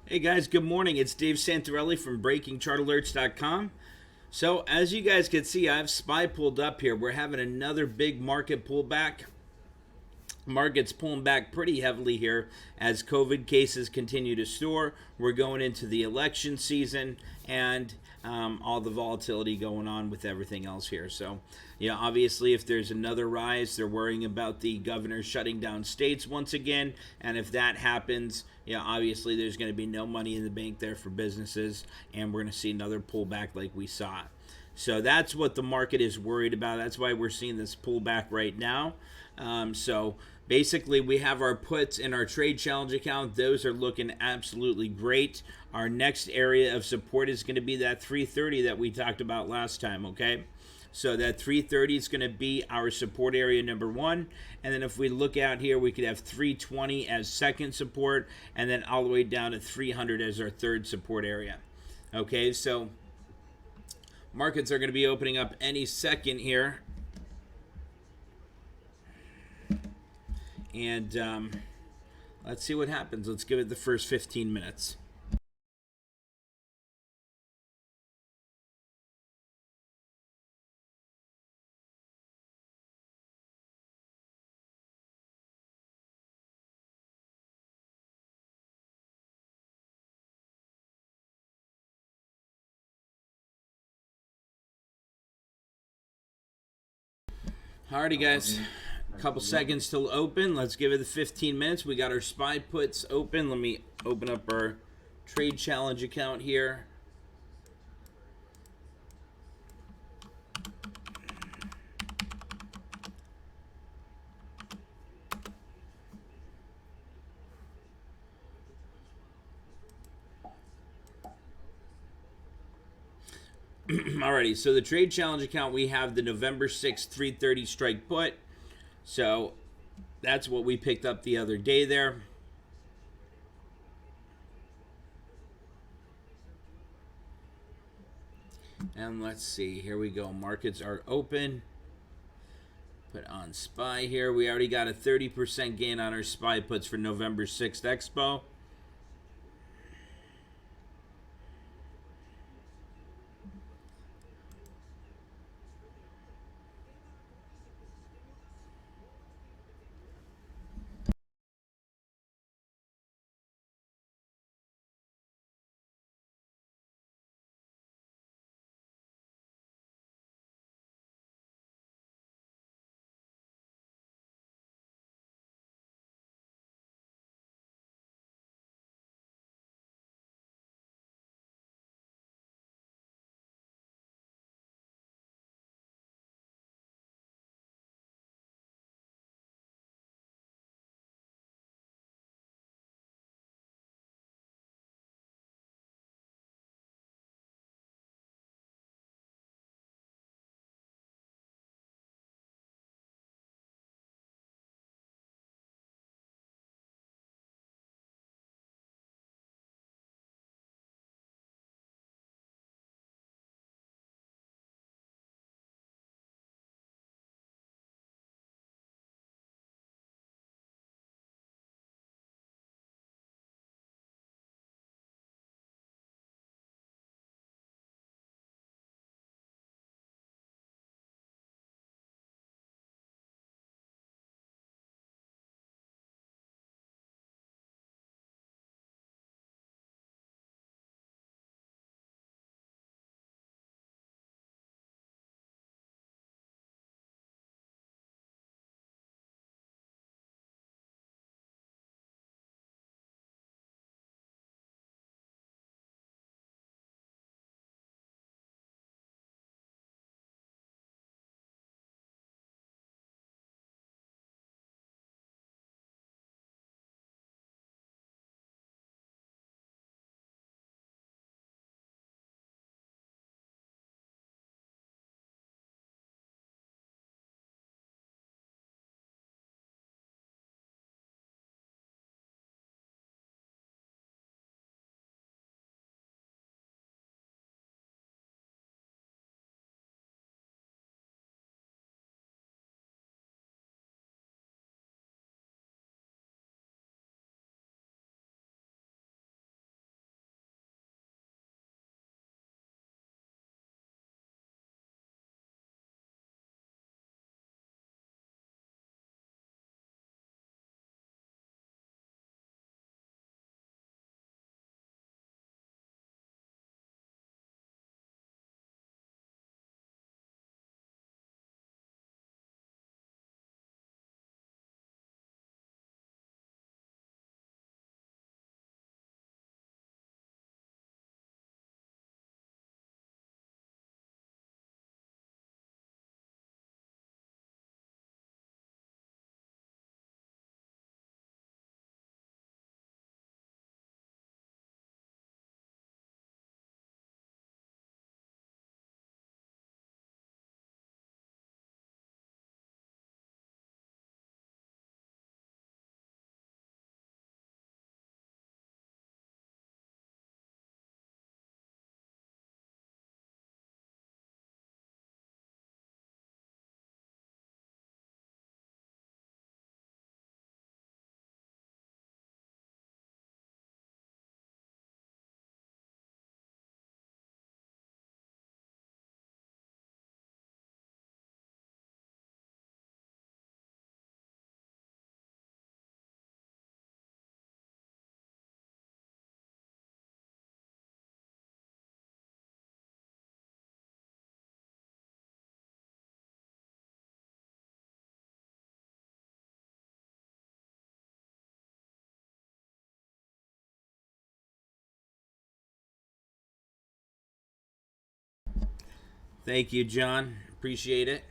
Hey guys, good morning. It's Dave Santarelli from BreakingChartAlerts.com. So, as you guys can see, I have SPY pulled up here. We're having another big market pullback. Market's pulling back pretty heavily here as COVID cases continue to soar. We're going into the election season and all the volatility going on with everything else here. So, obviously, if there's another rise, they're worrying about the governor shutting down states once again. And if that happens, obviously, there's going to be no money in the bank there for businesses, and we're going to see another pullback like we saw. So that's what the market is worried about. That's why we're seeing this pullback right now. So basically, we have our puts in our trade challenge account. Those are looking absolutely great. Our next area of support is going to be that 330 that we talked about last time, okay? So that 330 is going to be our support area number one. And then if we look out here, we could have 320 as second support, and then all the way down to 300 as our third support area. Okay, so markets are going to be opening up any second here. And let's see what happens. Let's give it the first 15 minutes. Alrighty, guys. A couple seconds till open. Let's give it the 15 minutes. We got our SPY puts open. Let me open up our trade challenge account here. Alrighty, so the trade challenge account, we have the November 6th 330 strike put. So that's what we picked up the other day there. And let's see, here we go. Markets are open. Put on SPY here. We already got a 30% gain on our SPY puts for November 6th Expo. Thank you, John. Appreciate it.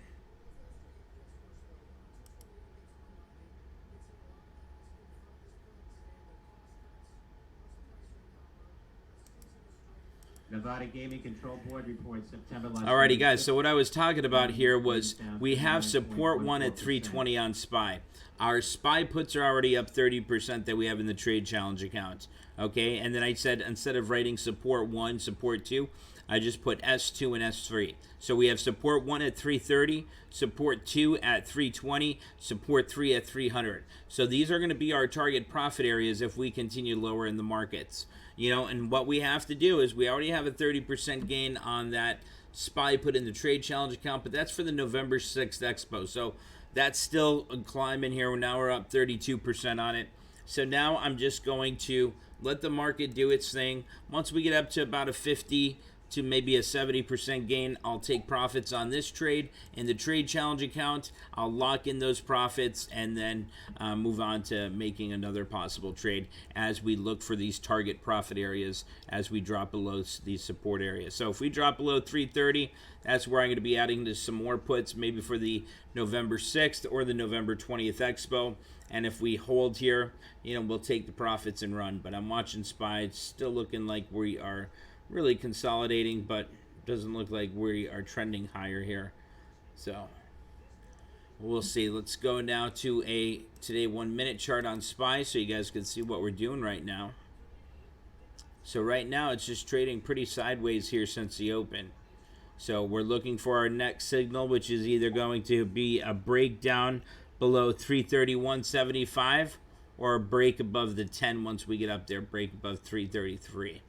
Nevada Gaming Control Board reports September. Alrighty, guys. So what I was talking about here was we have support 1 at 320 on SPY. Our SPY puts are already up 30% that we have in the trade challenge account. Okay, and then I said instead of writing support 1, support 2, I just put S2 and S3. So we have support 1 at 330, support 2 at 320, support 3 at 300. So these are going to be our target profit areas if we continue lower in the markets. You know, and what we have to do is we already have a 30% gain on that SPY put in the trade challenge account, but that's for the November 6th expo. So that's still a climb in here. Now we're up 32% on it. So now I'm just going to let the market do its thing. Once we get up to about a 50 to maybe a 70% gain, I'll take profits on this trade. In the trade challenge account, I'll lock in those profits and then move on to making another possible trade as we look for these target profit areas as we drop below these support areas. So if we drop below 330, that's where I'm going to be adding to some more puts, maybe for the November 6th or the November 20th expo. And if we hold here, you know, we'll take the profits and run. But I'm watching SPY. It's still looking like we are really consolidating, but doesn't look like we are trending higher here. So we'll see. Let's go now to a today 1 minute chart on SPY so you guys can see what we're doing right now. So right now it's just trading pretty sideways here since the open. So we're looking for our next signal, which is either going to be a breakdown below 331.75 or a break above the 10 once we get up there, break above 333.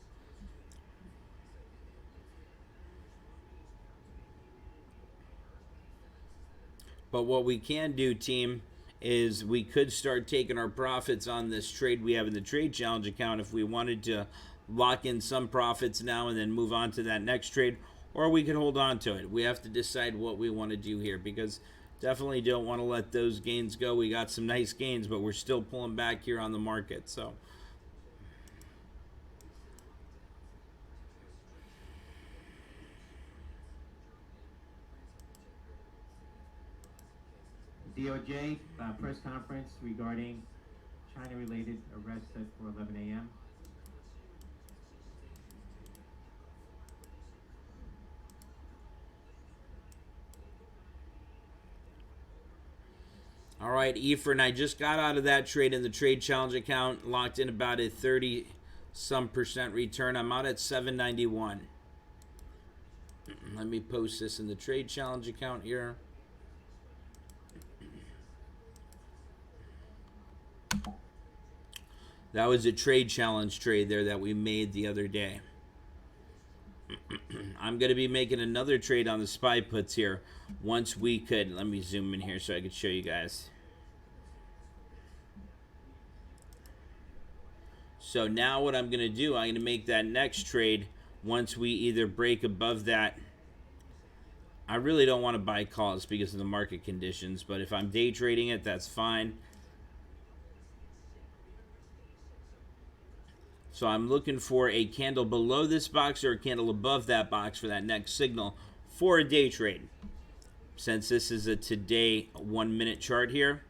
But what we can do, team, is we could start taking our profits on this trade we have in the trade challenge account if we wanted to lock in some profits now and then move on to that next trade, or we could hold on to it. We have to decide what we want to do here because definitely don't want to let those gains go. We got some nice gains, but we're still pulling back here on the market. So DOJ press conference regarding China-related arrests set for 11 a.m. all right, Efren, I just got out of that trade in the trade challenge account, locked in about a 30-some% return. I'm out at 791. Let me post this in the trade challenge account here. That was a trade challenge trade there that we made the other day. I'm going to be making another trade on the SPY puts here once we could. Let me zoom in here so I could show you guys. So now what I'm going to do, I'm going to make that next trade once we either break above that. I really don't want to buy calls because of the market conditions, but if I'm day trading it, that's fine. So I'm looking for a candle below this box or a candle above that box for that next signal for a day trade. Since this is a today 1 minute chart here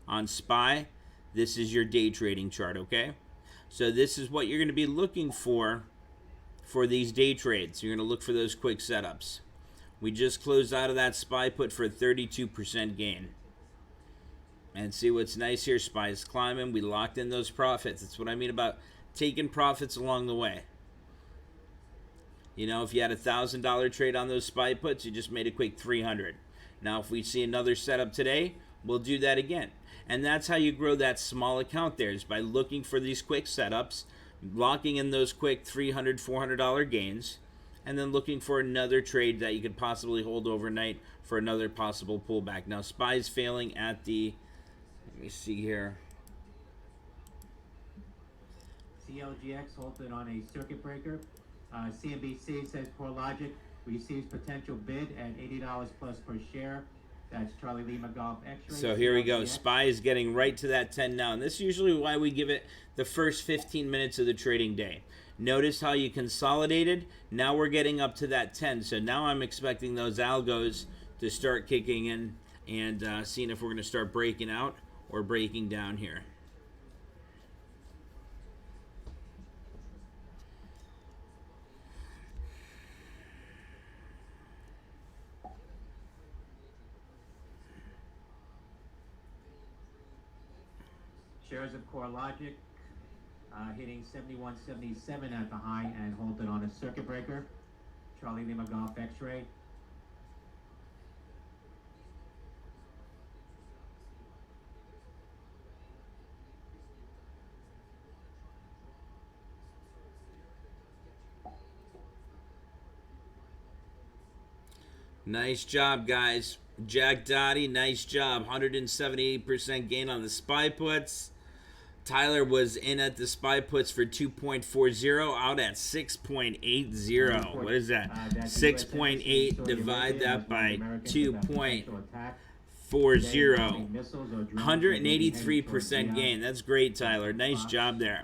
on SPY, this is your day trading chart, okay? So this is what you're going to be looking for these day trades. You're going to look for those quick setups. We just closed out of that SPY put for a 32% gain. And see what's nice here, SPY is climbing. We locked in those profits. That's what I mean about taking profits along the way. You know, if you had $1,000 trade on those SPY puts, you just made a quick 300. Now, if we see another setup today, we'll do that again. And that's how you grow that small account there, is by looking for these quick setups, locking in those quick $300, $400 gains, and then looking for another trade that you could possibly hold overnight for another possible pullback. Now, SPY is failing at the, let me see here. CLGX halted on a circuit breaker. CNBC says CoreLogic receives potential bid at $80 plus per share. That's Charlie Lima Golf X-ray. So here we go. SPY is getting right to that 10 now. And this is usually why we give it the first 15 minutes of the trading day. Notice how you consolidated. Now we're getting up to that 10. So now I'm expecting those algos to start kicking in and seeing if we're going to start breaking out or breaking down here. Shares of CoreLogic hitting 71.77 at the high and holding on a circuit breaker. Charlie Lima Golf X-ray. Nice job, guys. Jack Dottie, nice job. 178% gain on the SPY puts. Tyler was in at the SPY puts for 2.40, out at 6.80. What is that? 6.8, divide that by 2.40. 183% gain. That's great, Tyler. Nice job there.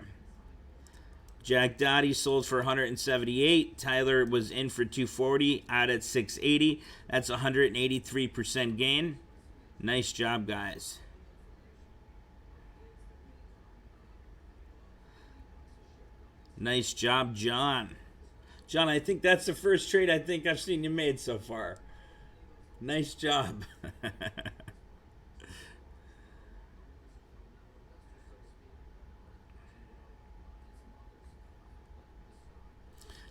Jack Dottie sold for 178. Tyler was in for 240, out at 680. That's 183% gain. Nice job, guys. Nice job, John. John, I think that's the first trade I think I've seen you made so far. Nice job.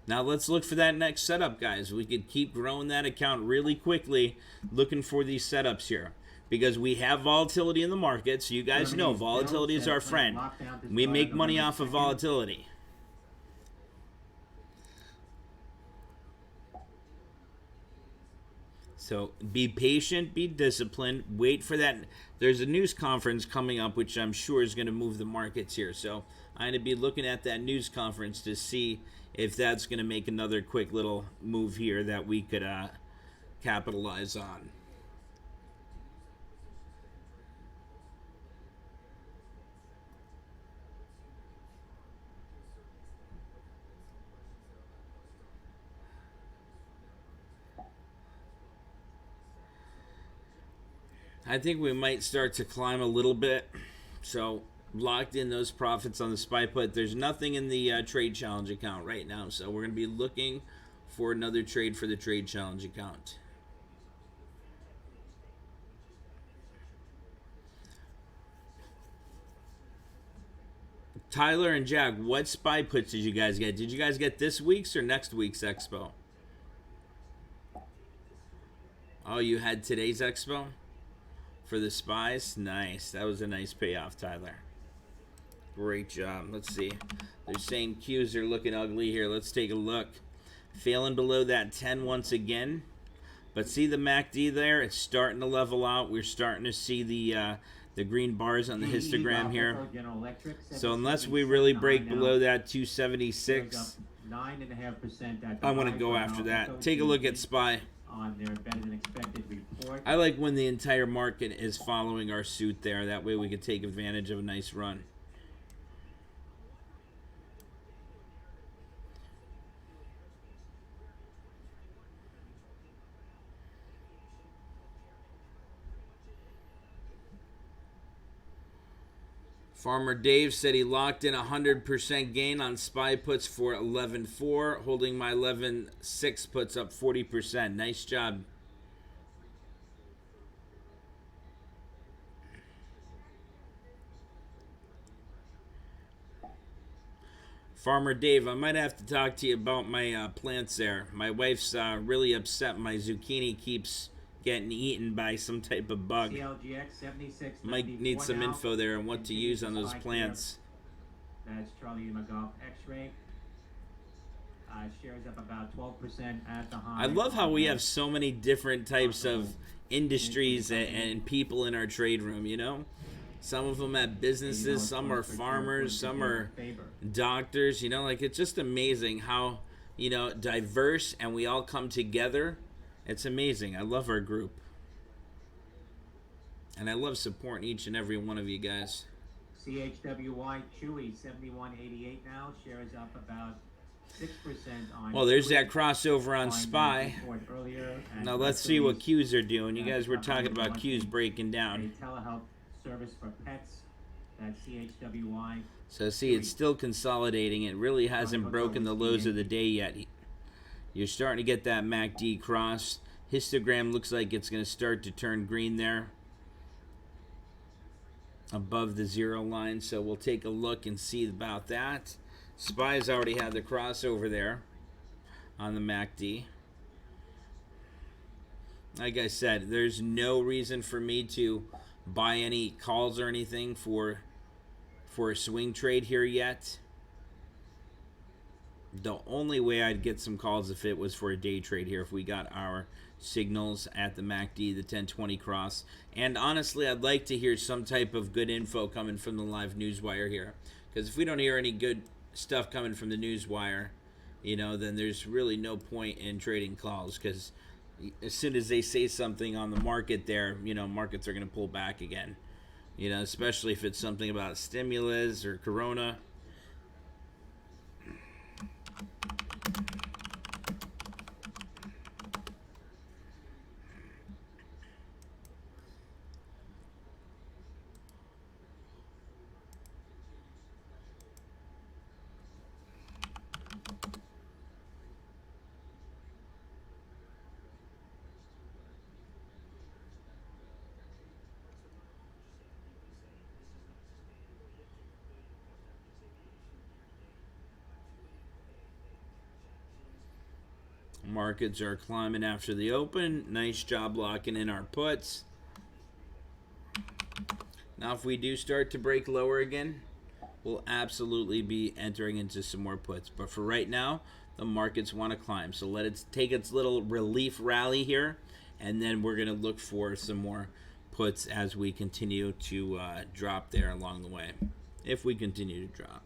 Now let's look for that next setup, guys. We could keep growing that account really quickly, looking for these setups here. Because we have volatility in the market, so you guys know volatility is our friend. We make money off of volatility. So be patient, be disciplined, wait for that. There's a news conference coming up, which I'm sure is going to move the markets here. So I'm going to be looking at that news conference to see if that's going to make another quick little move here that we could capitalize on. I think we might start to climb a little bit. So locked in those profits on the SPY put. There's nothing in the trade challenge account right now. So we're going to be looking for another trade for the trade challenge account. Tyler and Jack, what SPY puts did you guys get? Did you guys get this week's or next week's expo? Oh, you had today's expo? For the SPYs? Nice. That was a nice payoff, Tyler. Great job. Let's see. They're saying Qs are looking ugly here. Let's take a look. Failing below that 10 once again. But see the MACD there? It's starting to level out. We're starting to see the green bars on the histogram here. So unless we really break below that 276, I want to go after that. Take a look at SPY. On their better than expected report. I like when the entire market is following our suit there. That way we could take advantage of a nice run. Farmer Dave said he locked in 100% gain on SPY puts for 11.4, holding my 11.6 puts up 40%. Nice job. Farmer Dave, I might have to talk to you about my plants there. My wife's really upset. My zucchini keeps getting eaten by some type of bug. CLGX 76. Might need some info there on what to use on those plants. That's Charlie McGough X-ray. Shares up about 12% at the high. I love how we have so many different types of industries and people in our trade room, you know? Some of them have businesses, some are farmers, some are doctors, you know? Like, it's just amazing how, you know, diverse and we all come together. It's amazing. I love our group. And I love supporting each and every one of you guys. CHWY Chewy 71.88 now. Shares up about 6% on. Well, there's Q. that crossover on SPY. Earlier, Now let's see what Qs are doing. You guys were talking about Qs breaking a down. telehealth service for pets. That's CHWY. So see, it's still consolidating. It really hasn't broken the lows of the day yet. You're starting to get that MACD cross. Histogram looks like it's going to start to turn green there above the 0 line. So we'll take a look and see about that. SPY's already had the crossover there on the MACD. Like I said, there's no reason for me to buy any calls or anything for a swing trade here yet. The only way I'd get some calls if it was for a day trade here, if we got our signals at the MACD, the 1020 cross. And honestly, I'd like to hear some type of good info coming from the live news wire here. Because if we don't hear any good stuff coming from the news wire, you know, then there's really no point in trading calls. Because as soon as they say something on the market there, you know, markets are going to pull back again. You know, especially if it's something about stimulus or corona. Markets are climbing after the open. Nice job locking in our puts. Now, if we do start to break lower again, we'll absolutely be entering into some more puts. But for right now, the markets want to climb. So let it take its little relief rally here, and then we're going to look for some more puts as we continue to drop there along the way, if we continue to drop.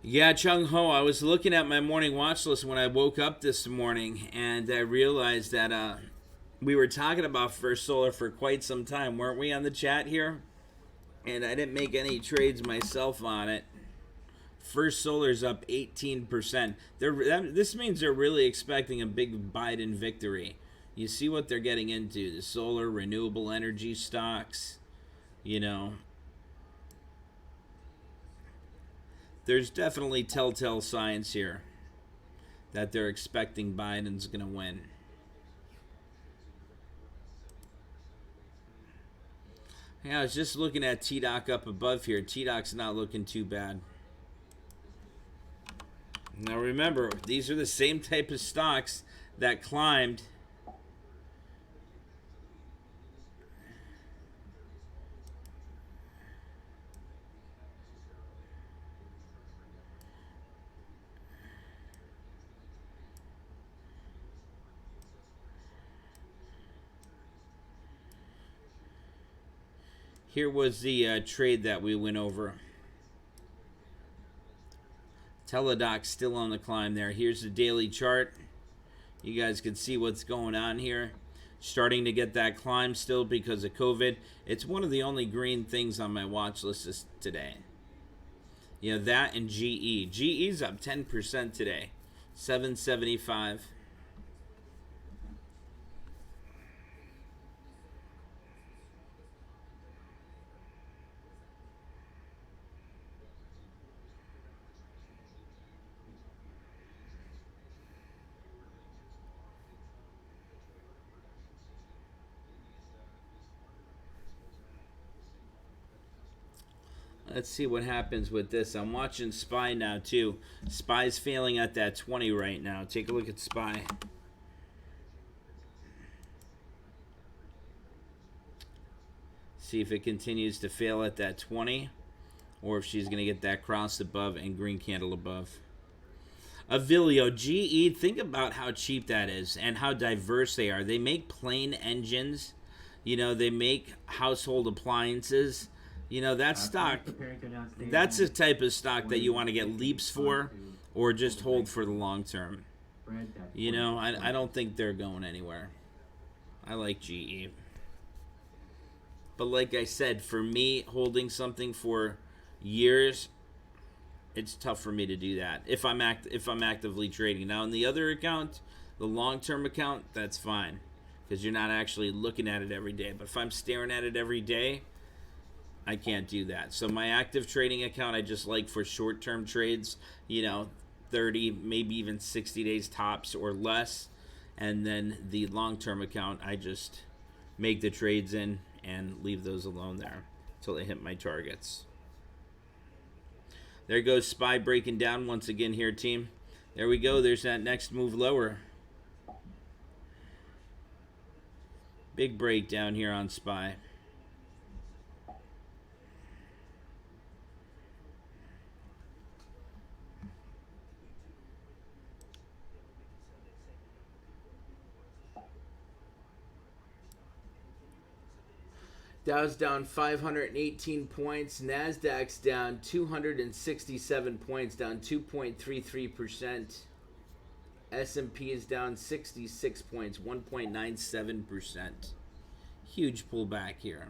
Yeah, Chung Ho, I was looking at my morning watch list when I woke up this morning, and I realized that we were talking about First Solar for quite some time, weren't we, on the chat here? And I didn't make any trades myself on it. First Solar's up 18%. This means they're really expecting a big Biden victory. You see what they're getting into, the solar, renewable energy stocks, you know. There's definitely telltale signs here that they're expecting Biden's going to win. Yeah, I was just looking at TDOC up above here. TDOC's not looking too bad. Now remember, these are the same type of stocks that climbed. Here was the trade that we went over. Teladoc still on the climb there. Here's the daily chart. You guys can see what's going on here. Starting to get that climb still because of COVID. It's one of the only green things on my watch list today. Yeah, that and GE. GE's up 10% today. 775. Let's see what happens with this. I'm watching SPY now too. SPY's failing at that 20 right now. Take a look at SPY. See if it continues to fail at that 20, or if she's going to get that cross above and green candle above. Avilio, GE, think about how cheap that is and how diverse they are. They make plane engines, they make household appliances. That stock, that's the type of stock that you want to get leaps for or just hold for the long term. I don't think they're going anywhere. I like GE. But like I said, for me, holding something for years, it's tough for me to do that if I'm actively trading. Now, in the other account, the long-term account, that's fine because you're not actually looking at it every day. But if I'm staring at it every day, I can't do that. So my active trading account, I just like for short-term trades, 30, maybe even 60 days tops or less. And then the long-term account, I just make the trades in and leave those alone there until they hit my targets. There goes SPY breaking down once again here, team. There we go. There's that next move lower. Big breakdown here on SPY. Dow's down 518 points. NASDAQ's down 267 points, down 2.33%. S&P is down 66 points, 1.97%. Huge pullback here.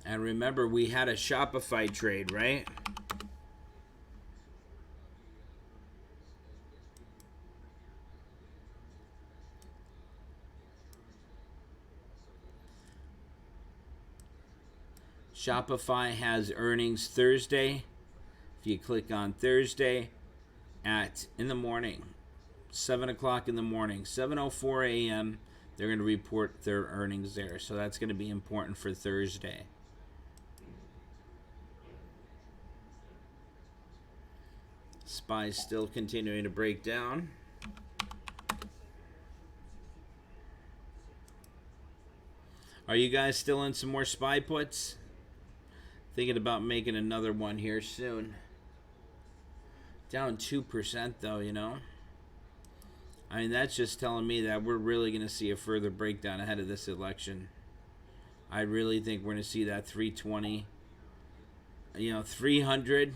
And remember, we had a Shopify trade, right? Shopify has earnings Thursday. If you click on Thursday in the morning, 7 o'clock in the morning, 7:04 a.m., they're going to report their earnings there. So that's going to be important for Thursday. SPY's still continuing to break down. Are you guys still in some more SPY puts? Thinking about making another one here soon. Down 2% though, I mean, that's just telling me that we're really going to see a further breakdown ahead of this election. I really think we're going to see that 320, 300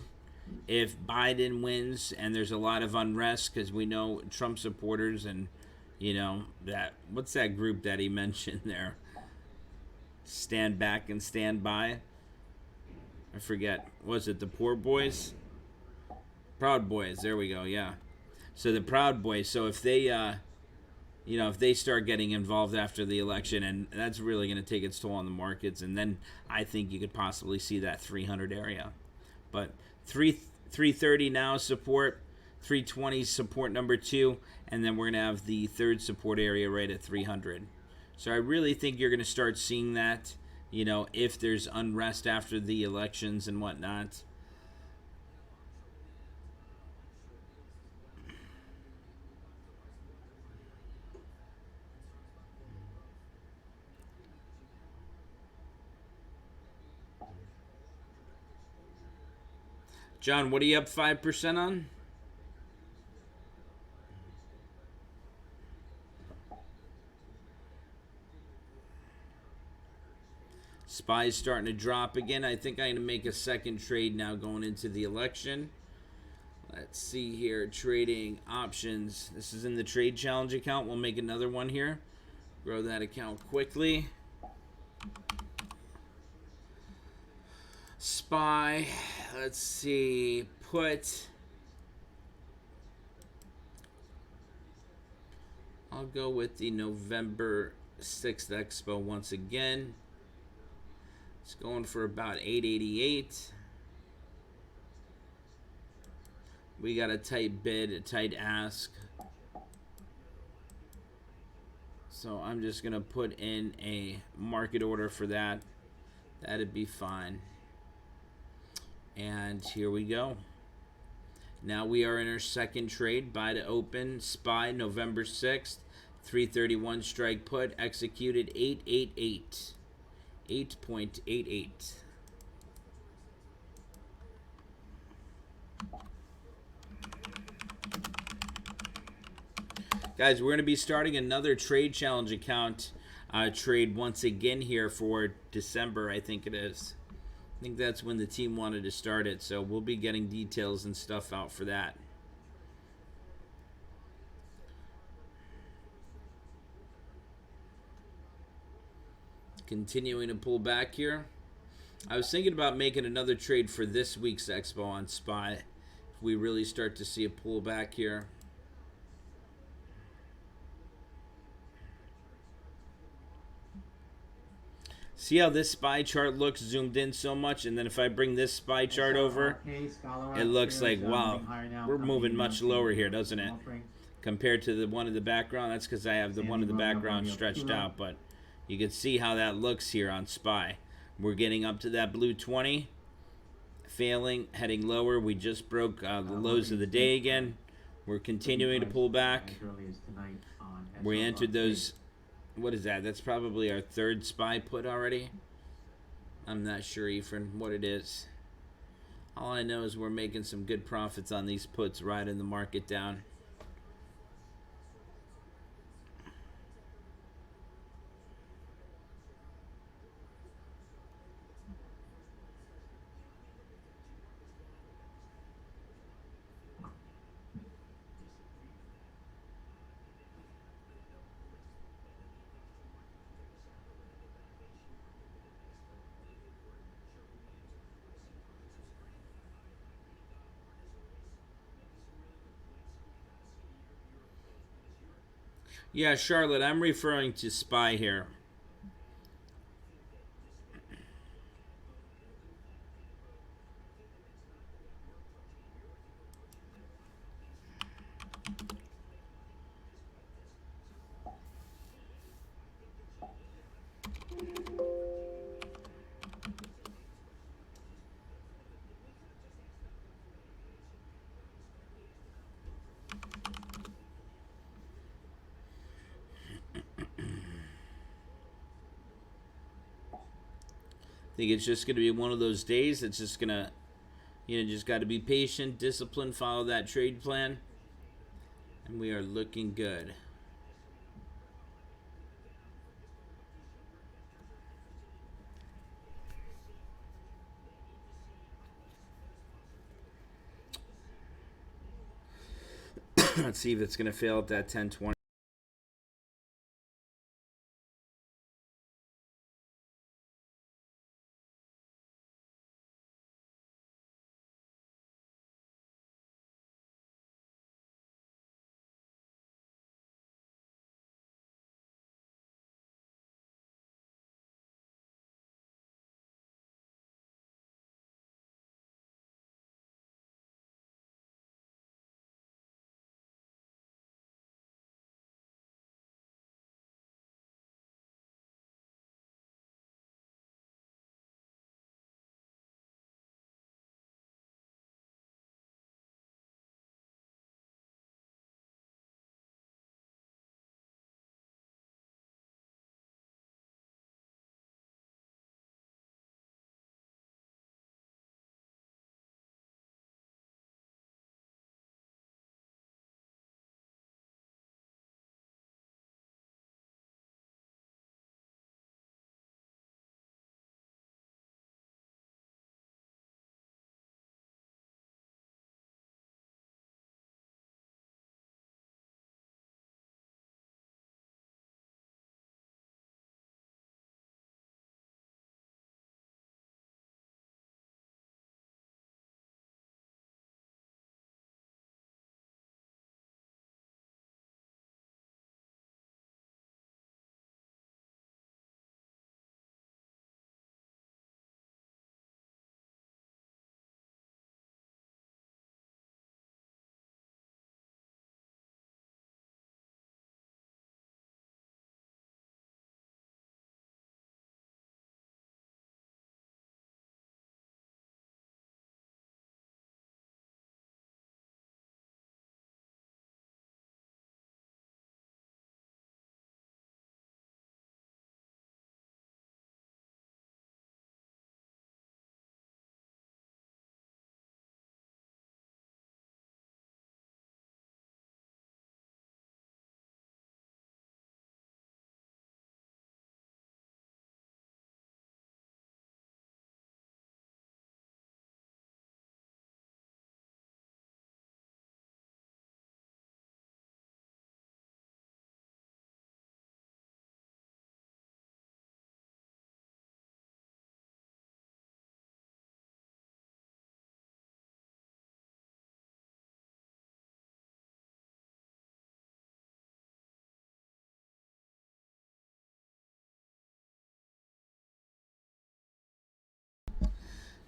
if Biden wins and there's a lot of unrest because we know Trump supporters and, that, what's that group that he mentioned there? Stand back and stand by. I forget. Was it the Poor Boys? Proud Boys. There we go. Yeah. So the Proud Boys. So if they, if they start getting involved after the election, and that's really going to take its toll on the markets, and then I think you could possibly see that 300 area. But 330 now support, 320 support number 2, and then we're going to have the third support area right at 300. So I really think you're going to start seeing that, if there's unrest after the elections and whatnot. John, what are you up 5% on? SPY's starting to drop again. I think I'm going to make a second trade now going into the election. Let's see here. Trading options. This is in the Trade Challenge account. We'll make another one here. Grow that account quickly. SPY. Let's see. Put. I'll go with the November 6th Expo once again. It's going for about 888. We got a tight bid, a tight ask. So I'm just going to put in a market order for that. That'd be fine. And here we go. Now we are in our second trade. Buy to open. SPY November 6th. 331 strike put. Executed 888. 8.88. Guys, we're going to be starting another trade challenge account trade once again here for December, I think it is. I think that's when the team wanted to start it, so we'll be getting details and stuff out for that. Continuing to pull back here. I was thinking about making another trade for this week's Expo on SPY. If we really start to see a pullback here. See how this SPY chart looks zoomed in so much, and then if I bring this SPY chart over, it looks like, wow, we're moving much lower here, doesn't it? Compared to the one in the background. That's because I have the one in the background stretched out, but you can see how that looks here on SPY. We're getting up to that blue 20, failing, heading lower. We just broke the lows of the day again. We're continuing to pull back. We entered those. What is that? That's probably our third SPY put already. I'm not sure, Ephraim, what it is. All I know is we're making some good profits on these puts, riding the market down. Yeah, Charlotte, I'm referring to SPY here. I think it's just going to be one of those days. It's just going to, just got to be patient, disciplined, follow that trade plan. And we are looking good. Let's see if it's going to fail at that 1020.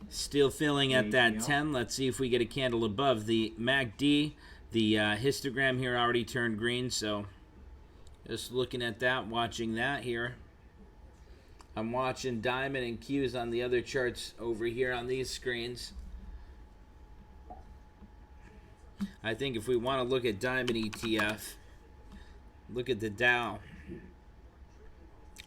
Still filling at that AAPL. 10. Let's see if we get a candle above the MACD. The histogram here already turned green, so just looking at that, watching that here. I'm watching Diamond and Qs on the other charts over here on these screens. I think if we want to look at Diamond ETF, look at the Dow.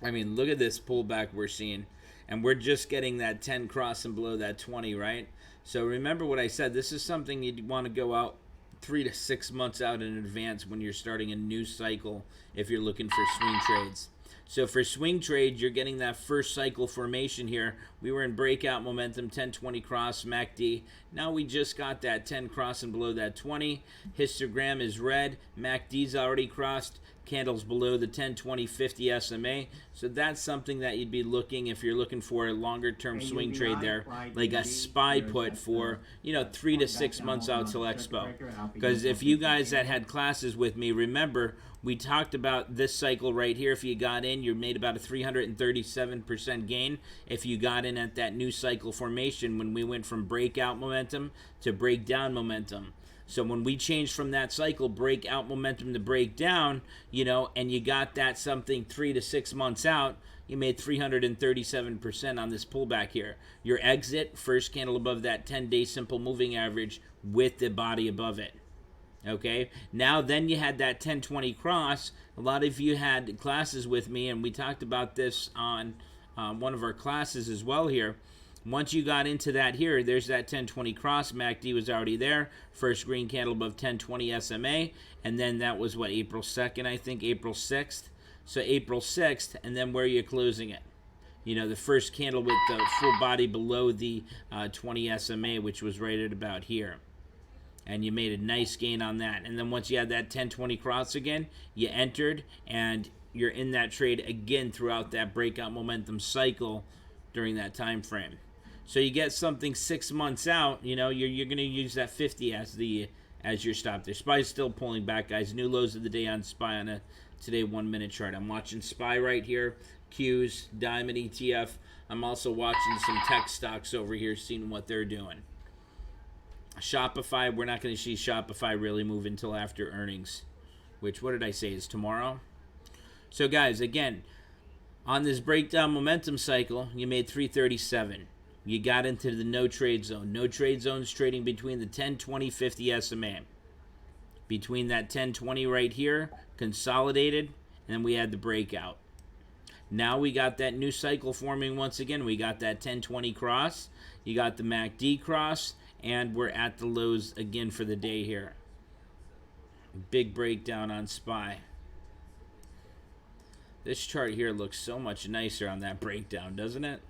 I mean, look at this pullback we're seeing. And we're just getting that 10 crossing below that 20, right? So remember what I said. This is something you'd want to go out 3 to 6 months out in advance when you're starting a new cycle if you're looking for swing trades. So for swing trades, you're getting that first cycle formation here. We were in breakout momentum, 10-20 cross, MACD. Now we just got that 10 crossing below that 20. Histogram is red. MACD's already crossed. Candles below the 10-20-50 SMA. So that's something that you'd be looking if you're looking for a longer term swing trade there, like a SPY put for 3 to 6 months out till Expo. Because if you guys that had classes with me remember, we talked about this cycle right here. If you got in, you made about a 337% gain if you got in at that new cycle formation when we went from breakout momentum to breakdown momentum. So when we changed from that cycle, breakout momentum to breakdown, and you got that something 3 to 6 months out, you made 337% on this pullback here. Your exit, first candle above that 10-day simple moving average with the body above it. Okay, now then you had that 10-20 cross. A lot of you had classes with me, and we talked about this on one of our classes as well here. Once you got into that here, there's that 10-20 cross. MACD was already there. First green candle above 10-20 SMA. And then that was, what, April 2nd, I think, April 6th. So April 6th, and then where are you closing it? The first candle with the full body below the 20 SMA, which was right at about here. And you made a nice gain on that. And then once you had that 10-20 cross again, you entered, and you're in that trade again throughout that breakout momentum cycle during that time frame. So you get something 6 months out, you're going to use that 50 as your stop there. SPY's still pulling back, guys. New lows of the day on SPY on a today 1 minute chart. I'm watching SPY right here, Qs, Diamond ETF. I'm also watching some tech stocks over here, seeing what they're doing. Shopify, we're not going to see Shopify really move until after earnings, which, what did I say, is tomorrow? So, guys, again, on this breakdown momentum cycle, you made 337. You got into the no trade zone. No trade zone's trading between the 10, 20, 50 SMA. Between that 10, 20 right here, consolidated, and then we had the breakout. Now we got that new cycle forming once again. We got that 10, 20 cross. You got the MACD cross. And we're at the lows again for the day here. Big breakdown on SPY. This chart here looks so much nicer on that breakdown, doesn't it?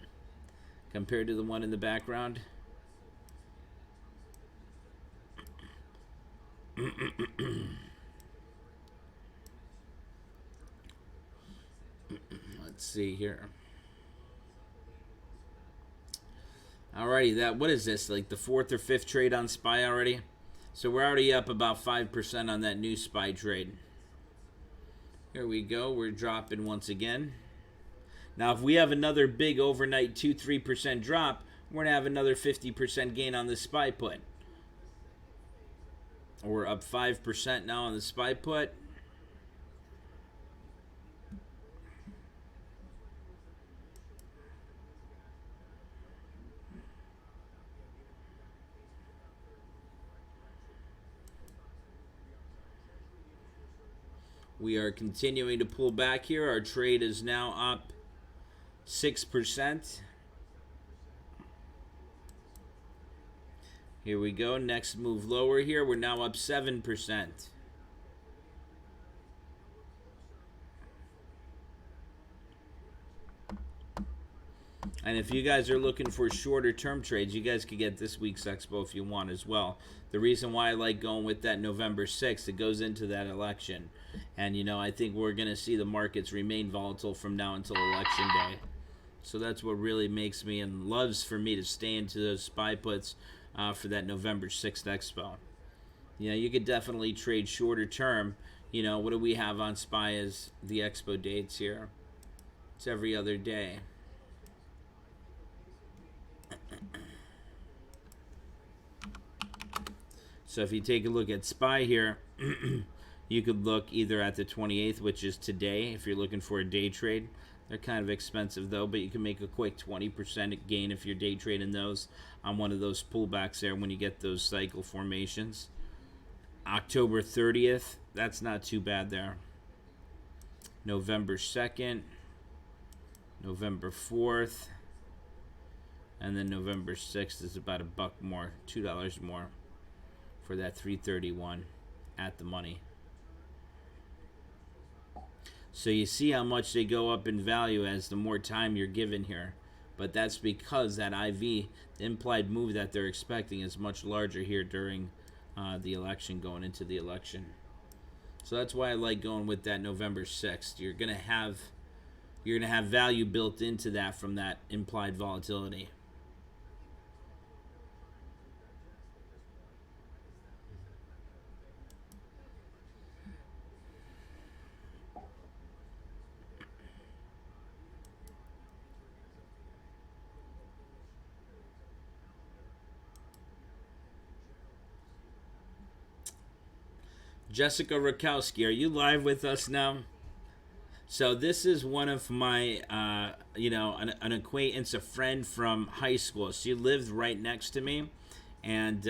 Compared to the one in the background. Let's see here. Alrighty, what is this? Like the 4th or 5th trade on SPY already? So we're already up about 5% on that new SPY trade. Here we go. We're dropping once again. Now, if we have another big overnight 2-3% drop, we're going to have another 50% gain on the SPY put. We're up 5% now on the SPY put. We are continuing to pull back here. Our trade is now up 6%. Here we go. Next move lower here. We're now up 7%. And if you guys are looking for shorter term trades, you guys could get this week's Expo if you want as well. The reason why I like going with that November 6th, it goes into that election. And, I think we're going to see the markets remain volatile from now until election day. So that's what really makes me and loves for me to stay into those SPY puts for that November 6th Expo. You could definitely trade shorter term. What do we have on SPY as the Expo dates here? It's every other day. So if you take a look at SPY here, you could look either at the 28th, which is today, if you're looking for a day trade. They're kind of expensive though, but you can make a quick 20% gain if you're day trading those on one of those pullbacks there when you get those cycle formations. October 30th, that's not too bad there. November 2nd, November 4th, and then November 6th is about $1 more, $2 more for that 331 at the money. So you see how much they go up in value as the more time you're given here. But that's because that IV, the implied move that they're expecting, is much larger here during the election, going into the election. So that's why I like going with that November 6th. You're gonna have value built into that from that implied volatility. Jessica Rakowski, are you live with us now? So this is one of my, an acquaintance, a friend from high school. She lived right next to me, and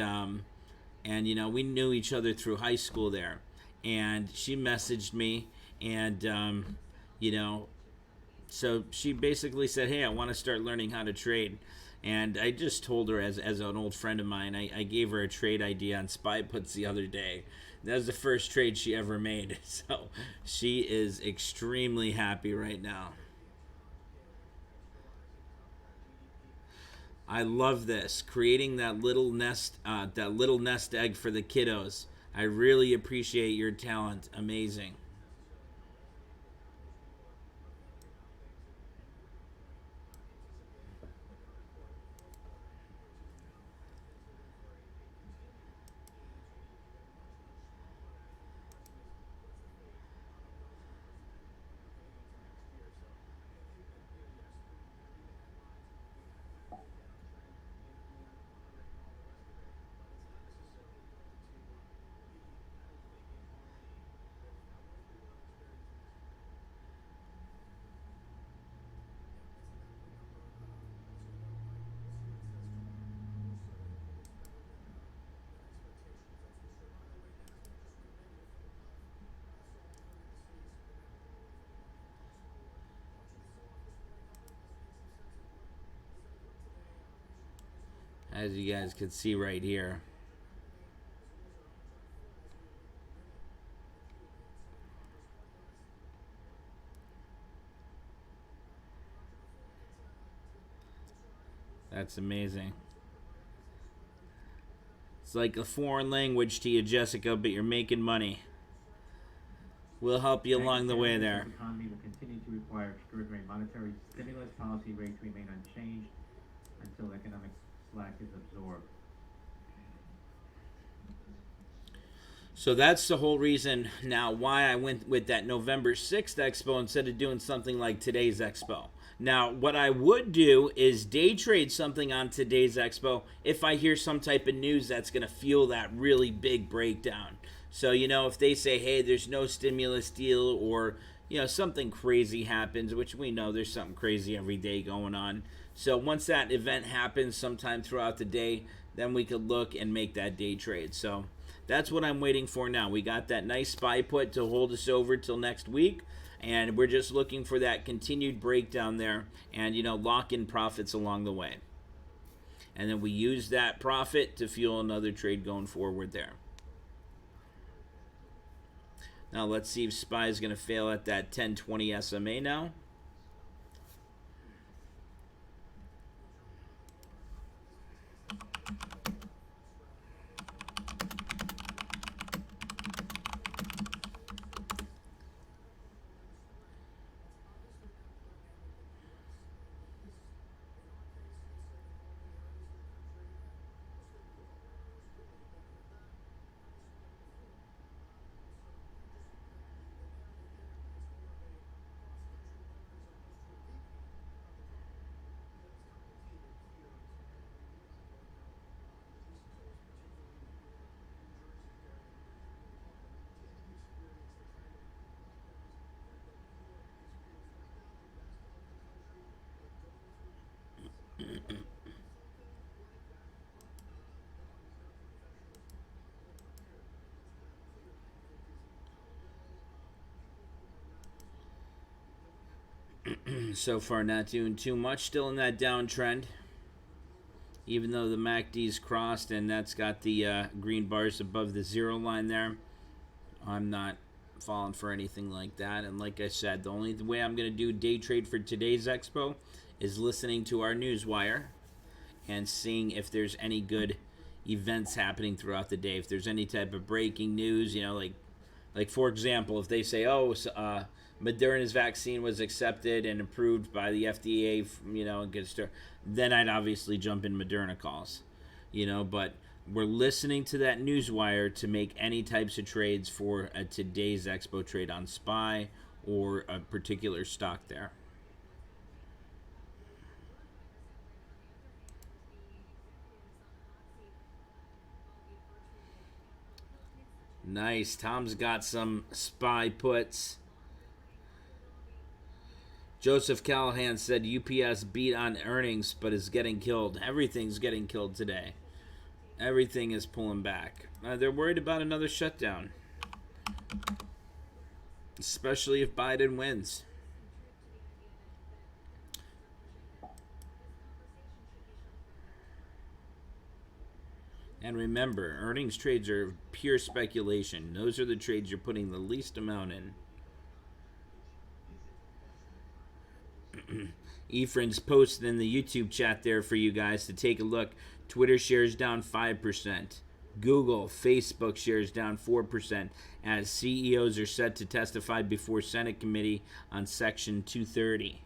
we knew each other through high school there. And she messaged me, and so she basically said, "Hey, I want to start learning how to trade." And I just told her, as an old friend of mine, I gave her a trade idea on SPY puts the other day. That was the first trade she ever made. So she is extremely happy right now. I love this, creating that little nest egg for the kiddos. I really appreciate your talent. Amazing. As you guys can see right here. That's amazing. It's like a foreign language to you, Jessica, but you're making money. We'll help you along the way there. The economy will continue to require extraordinary monetary stimulus. Policy rates remain unchanged until economic slack is absorbed. So that's the whole reason now why I went with that November 6th expo instead of doing something like today's expo. Now, what I would do is day trade something on today's expo if I hear some type of news that's going to fuel that really big breakdown. So, if they say, hey, there's no stimulus deal, or, something crazy happens, which we know there's something crazy every day going on. So once that event happens sometime throughout the day, then we could look and make that day trade. So that's what I'm waiting for now. We got that nice SPY put to hold us over till next week, and we're just looking for that continued breakdown there and, lock in profits along the way. And then we use that profit to fuel another trade going forward there. Now let's see if SPY is going to fail at that 1020 SMA now. So far, not doing too much. Still in that downtrend. Even though the MACD's crossed and that's got the green bars above the zero line there, I'm not falling for anything like that. And like I said, the only way I'm going to do day trade for today's expo is listening to our news wire and seeing if there's any good events happening throughout the day. If there's any type of breaking news, like for example, if they say, oh, Moderna's vaccine was accepted and approved by the FDA, then I'd obviously jump in Moderna calls, but we're listening to that news wire to make any types of trades for today's expo trade on SPY or a particular stock there. Nice. Tom's got some SPY puts. Joseph Callahan said UPS beat on earnings but is getting killed. Everything's getting killed today. Everything is pulling back. They're worried about another shutdown, especially if Biden wins. And remember, earnings trades are pure speculation. Those are the trades you're putting the least amount in. Ephraim's posted in the YouTube chat there for you guys to take a look. Twitter shares down 5%. Google, Facebook shares down 4% as CEOs are set to testify before Senate committee on Section 230.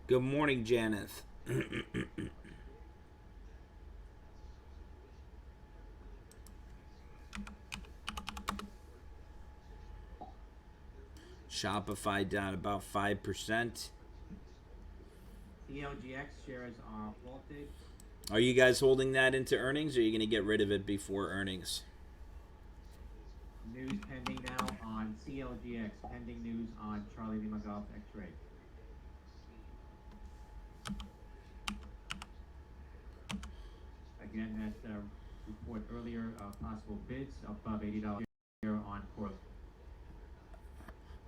Good morning, Janeth. Shopify down about 5%. CLGX shares are halted. Are you guys holding that into earnings, or are you going to get rid of it before earnings? News pending now on CLGX. Pending news on Charlie Lima Golf X-Ray. Again, that report earlier, possible bids above $80 here on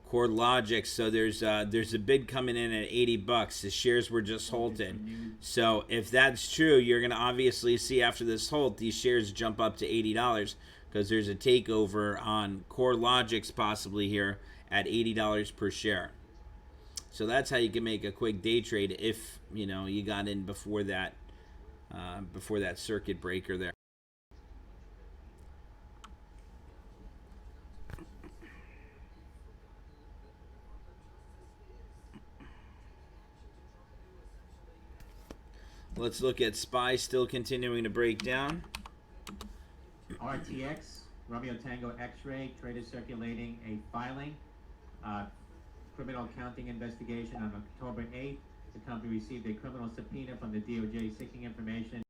Core Logic. So there's a bid coming in at $80. The shares were just halted. So if that's true, you're going to obviously see after this halt, these shares jump up to $80 because there's a takeover on Core Logics possibly here at $80 per share. So that's how you can make a quick day trade if you got in before that circuit breaker there. Let's look at SPY still continuing to break down. RTX, Romeo Tango X-Ray, trader circulating a filing, criminal accounting investigation on October 8th. The company received a criminal subpoena from the DOJ seeking information